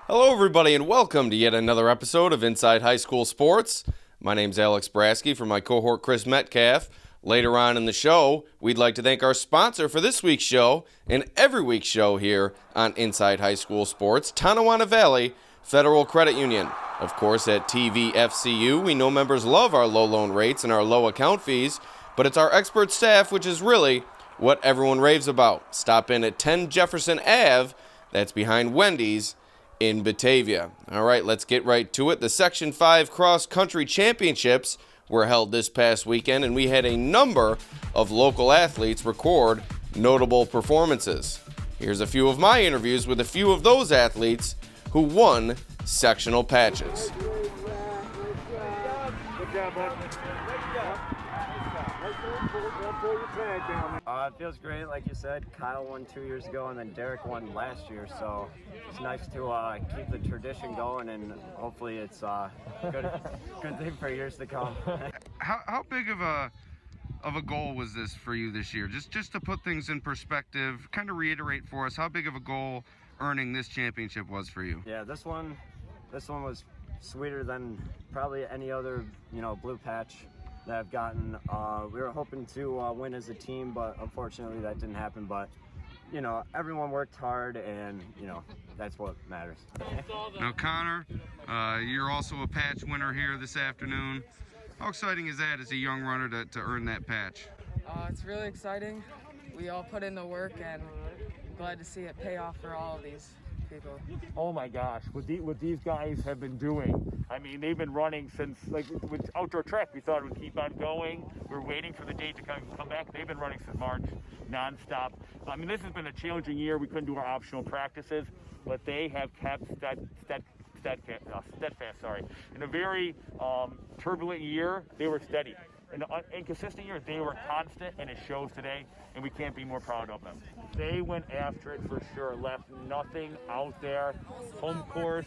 Hello everybody and welcome to yet another episode of Inside High School Sports. My name's Alex Brasky from my cohort Chris Metcalf. Later on in the show, we'd like to thank our sponsor for this week's show and every week's show here on Inside High School Sports, Tonawanda Valley Federal Credit Union. Of course, at TVFCU, we know members love our low loan rates and our low account fees, but it's our expert staff which is really what everyone raves about. Stop in at 10 Jefferson Ave, that's behind Wendy's, in Batavia. All right, let's get right to it. The Section 5 Cross Country Championships were held this past weekend, and we had a number of local athletes record notable performances. Here's a few of my interviews with a few of those athletes who won sectional patches. Good job, bud. It feels great, like you said. Kyle won 2 years ago, and then Derek won last year. So it's nice to keep the tradition going, and hopefully it's good thing for years to come. How big of a goal was this for you this year? Just to put things in perspective, kind of reiterate for us how big of a goal earning this championship was for you. Yeah, this one was sweeter than probably any other blue patch that I've gotten. We were hoping to win as a team, but unfortunately that didn't happen. But everyone worked hard, and that's what matters. Now Connor, you're also a patch winner here this afternoon. How exciting is that as a young runner to earn that patch? It's really exciting. We all put in the work, and glad to see it pay off for all of these people. Oh my gosh, what these guys have been doing. I mean, they've been running since, like with outdoor track, we thought it would keep on going. We're waiting for the date to come back. They've been running since March, nonstop. I mean, this has been a challenging year. We couldn't do our optional practices, but they have kept steadfast. In a very turbulent year, they were steady. In an inconsistent year, they were constant, and it shows today, and we can't be more proud of them. They went after it for sure, left nothing out there. Home course,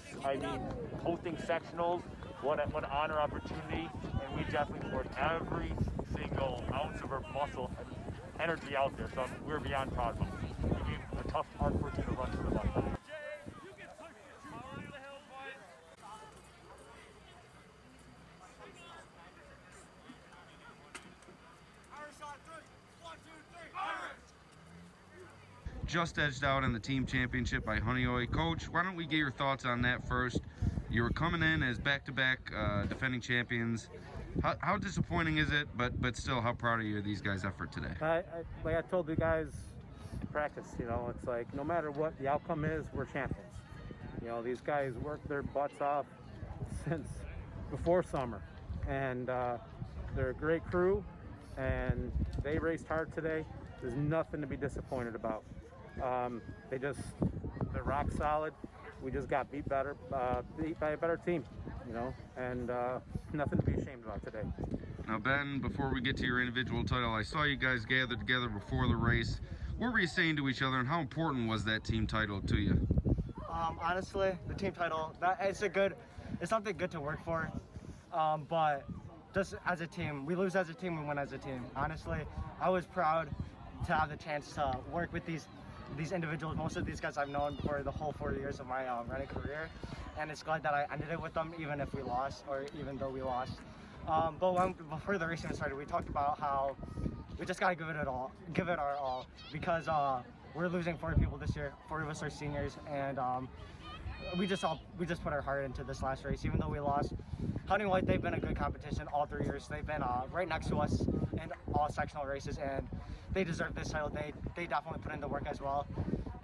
hosting sectionals, what an honor opportunity, and we definitely poured every single ounce of our muscle and energy out there, so we're beyond proud of them. We gave a tough, hard work to run for the money. Just edged out in the team championship by Honeoye. Coach, why don't we get your thoughts on that first? You were coming in as back-to-back defending champions. How disappointing is it, but still, how proud are you of these guys' effort today? Like I told you guys in practice, it's like no matter what the outcome is, we're champions. These guys worked their butts off since before summer, and they're a great crew, and they raced hard today. There's nothing to be disappointed about. They're rock solid. We just got beat by a better team, and nothing to be ashamed about today. Now, Ben, before we get to your individual title, I saw you guys gather together before the race. What were you saying to each other, and how important was that team title to you? Honestly, the team title, it's something good to work for, but just as a team, we lose as a team, we win as a team. Honestly, I was proud to have the chance to work with these individuals. Most of these guys I've known for the whole 4 years of my running career, and it's glad that I ended it with them, even if we lost, or even though we lost. But before the racing started, we talked about how we just gotta give it our all, because we're losing 4 people this year. 4 of us are seniors, and we just put our heart into this last race, even though we lost. Honeoye, they've been a good competition all 3 years. They've been right next to us in all sectional races, and they deserve this title. They definitely put in the work as well,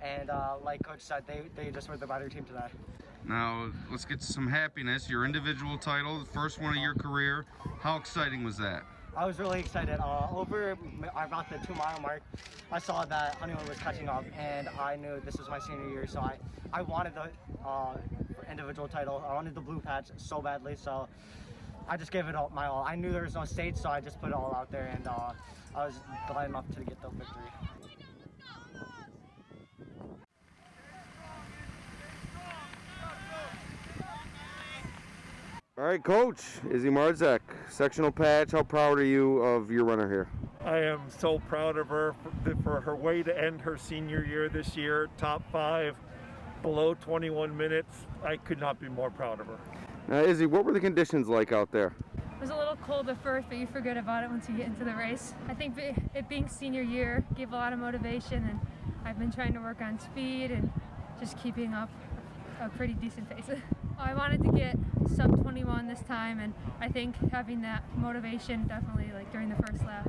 and like Coach said, they just were the better team today. Now, let's get to some happiness. Your individual title, the first one of your career. How exciting was that? I was really excited. Over about the 2-mile mark, I saw that Honeoye was catching up, and I knew this was my senior year, so I wanted the individual title. I wanted the blue patch so badly, so I just gave it all, my all. I knew there was no stage, so I just put it all out there, and I was glad enough to get the victory. All right, Coach, Izzy Marzek, sectional patch. How proud are you of your runner here? I am so proud of her for her way to end her senior year this year. Top 5, below 21 minutes. I could not be more proud of her. Now, Izzy, what were the conditions like out there? It was a little cold at first, but you forget about it once you get into the race. I think it being senior year gave a lot of motivation, and I've been trying to work on speed and just keeping up a pretty decent pace. I wanted to get sub 21 this time, and I think having that motivation definitely, like during the first lap,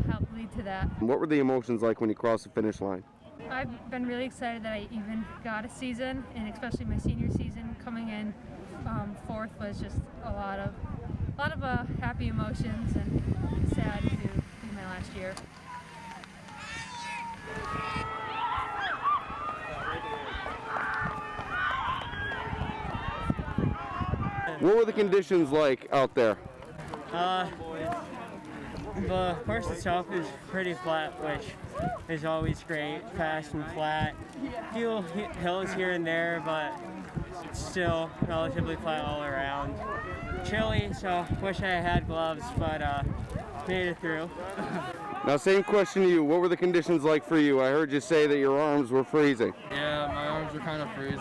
helped lead to that. What were the emotions like when you crossed the finish line? I've been really excited that I even got a season, and especially my senior season coming in fourth was just a lot of happy emotions, and sad to be my last year. What were the conditions like out there? The course itself is pretty flat, which is always great, fast and flat. A few hills here and there, but it's still relatively flat all around. Chilly, so wish I had gloves, but made it through. Now, same question to you. What were the conditions like for you? I heard you say that your arms were freezing. Yeah, my arms were kind of freezing.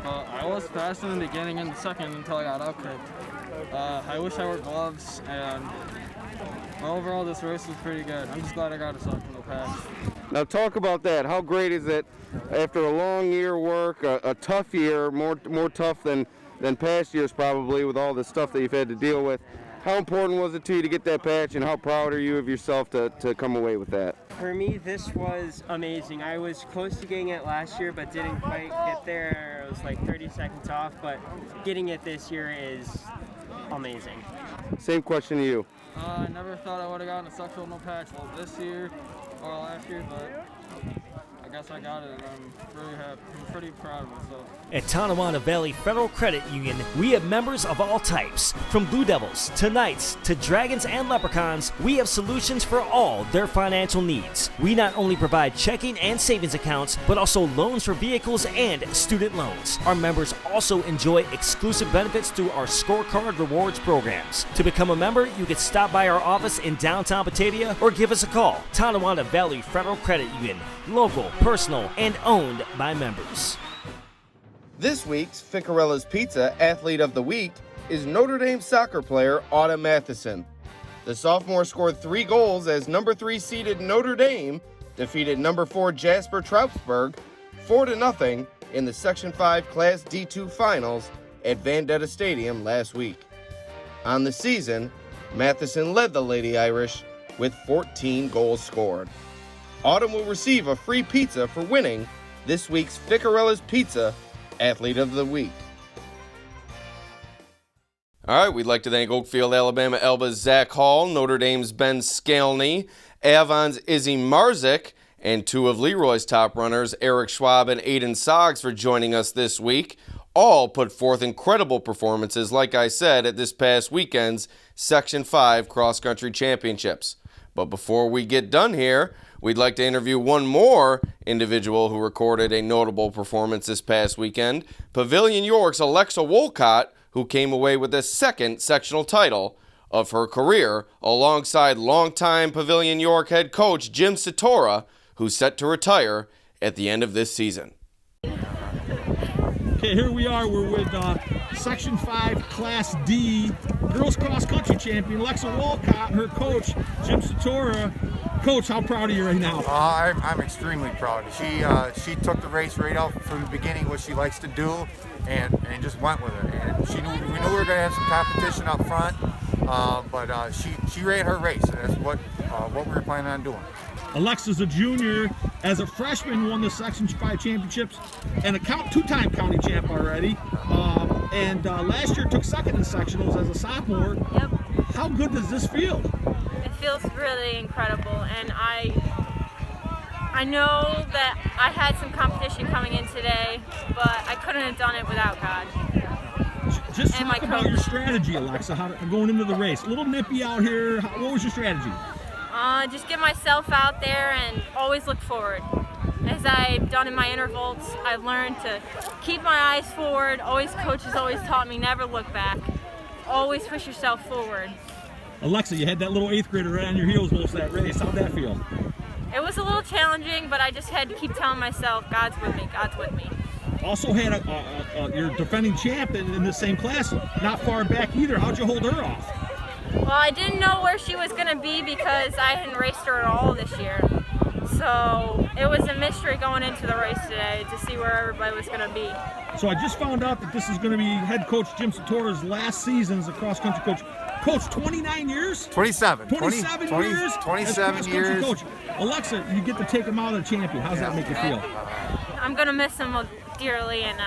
I was fast in the beginning and the second until I got outkicked. I wish I wore gloves, and overall this race was pretty good. I'm just glad I got a sectional pass. Now talk about that. How great is it after a long year work, a tough year, more tough than past years probably with all the stuff that you've had to deal with. How important was it to you to get that patch, and how proud are you of yourself to come away with that? For me, this was amazing. I was close to getting it last year, but didn't quite get there. It was like 30 seconds off, but getting it this year is amazing. Same question to you. I never thought I would have gotten a sectional patch this year or last year, but I guess I got it, and I'm really happy. I'm pretty proud of myself. At Tonawanda Valley Federal Credit Union, we have members of all types. From Blue Devils to Knights to Dragons and Leprechauns, we have solutions for all their financial needs. We not only provide checking and savings accounts, but also loans for vehicles and student loans. Our members also enjoy exclusive benefits through our scorecard rewards programs. To become a member, you can stop by our office in downtown Batavia or give us a call. Tonawanda Valley Federal Credit Union, local, personal, and owned by members. This week's Ficarella's Pizza Athlete of the Week is Notre Dame soccer player Autumn Matheson. The sophomore scored 3 goals as number 3 seeded Notre Dame defeated number 4 Jasper Troupsburg 4-0 in the Section 5 Class D2 finals at Vendetta Stadium last week. On the season, Matheson led the Lady Irish with 14 goals scored. Autumn will receive a free pizza for winning this week's Ficarella's Pizza Athlete of the Week. All right, we'd like to thank Oakfield, Alabama Elba's Zack Hall, Notre Dame's Ben Skalny, Avon's Izzy Marzek, and 2 of Leroy's top runners, Eric Schwab and Aiden Soggs, for joining us this week. All put forth incredible performances, like I said, at this past weekend's Section 5 Cross Country Championships. But before we get done here, we'd like to interview one more individual who recorded a notable performance this past weekend, Pavilion York's Alex Wolcott, who came away with the 2nd sectional title of her career, alongside longtime Pavilion York head coach Jim Satora, who's set to retire at the end of this season. Okay, here we are. We're with Section 5 Class D Girls Cross Country Champion Alex Wolcott, her coach Jim Satora. Coach, how proud are you right now? I'm extremely proud. She took the race right out from the beginning, what she likes to do, and just went with it. And we knew we were going to have some competition up front, but she ran her race, and that's what we were planning on doing. Alexa's a junior. As a freshman, won the Section 5 championships and a 2-time county champ already. And last year took 2nd in sectionals as a sophomore. Yep. How good does this feel? It feels really incredible, and I know that I had some competition coming in today, but I couldn't have done it without God. Just talk about your strategy, Alexa, going into the race. A little nippy out here. What was your strategy? Just get myself out there and always look forward. as I've done in my intervals, I've learned to keep my eyes forward. Coaches always taught me never look back. Always push yourself forward. Alexa, you had that little 8th grader right on your heels most of that race. How'd that feel? It was a little challenging, but I just had to keep telling myself, God's with me, God's with me. Also had your defending champ in the same class, not far back either. How'd you hold her off? Well, I didn't know where she was going to be because I hadn't raced her at all this year. So it was a mystery going into the race today to see where everybody was going to be. So I just found out that this is going to be head coach Jim Satora's last season as a cross-country coach. Coach, 29 years? 27. 27 years? 27 years. Coach. Alexa, you get to take him out of the champion. How's that make you feel? I'm going to miss him dearly, and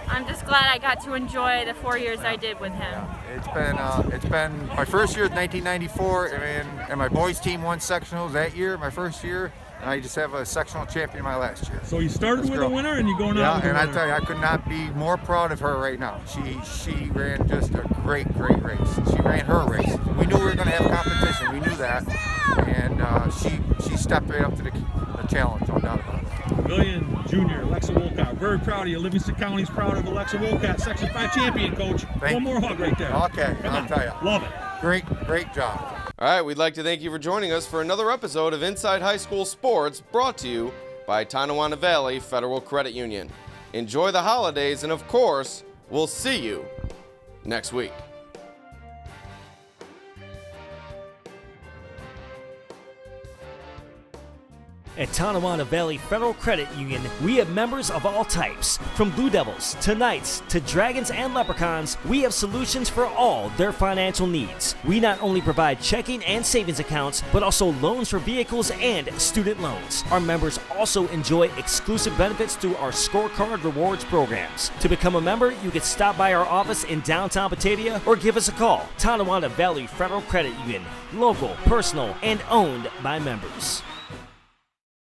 I'm just glad I got to enjoy the 4 years I did with him. It's been my first year, 1994, and my boys' team won sectionals that year, my first year. And I just have a sectional champion my last year. So you started with a winner and you're going out with a winner. Yeah, and I tell you, I could not be more proud of her right now. She ran just a great race. She ran her race. We knew we were going to have competition. We knew that. And she stepped right up to the challenge, no doubt about it. Million Junior, Alex Wolcott. Very proud of you. Livingston County's proud of Alex Wolcott, Section 5 champion, Coach. One more hug right there. Okay, I'll tell you. Love it. Great job. All right, we'd like to thank you for joining us for another episode of Inside High School Sports, brought to you by Tonawanda Valley Federal Credit Union. Enjoy the holidays, and of course, we'll see you next week. At Tonawanda Valley Federal Credit Union, we have members of all types. From Blue Devils to Knights to Dragons and Leprechauns, we have solutions for all their financial needs. We not only provide checking and savings accounts, but also loans for vehicles and student loans. Our members also enjoy exclusive benefits through our scorecard rewards programs. To become a member, you can stop by our office in downtown Batavia or give us a call. Tonawanda Valley Federal Credit Union, local, personal, and owned by members.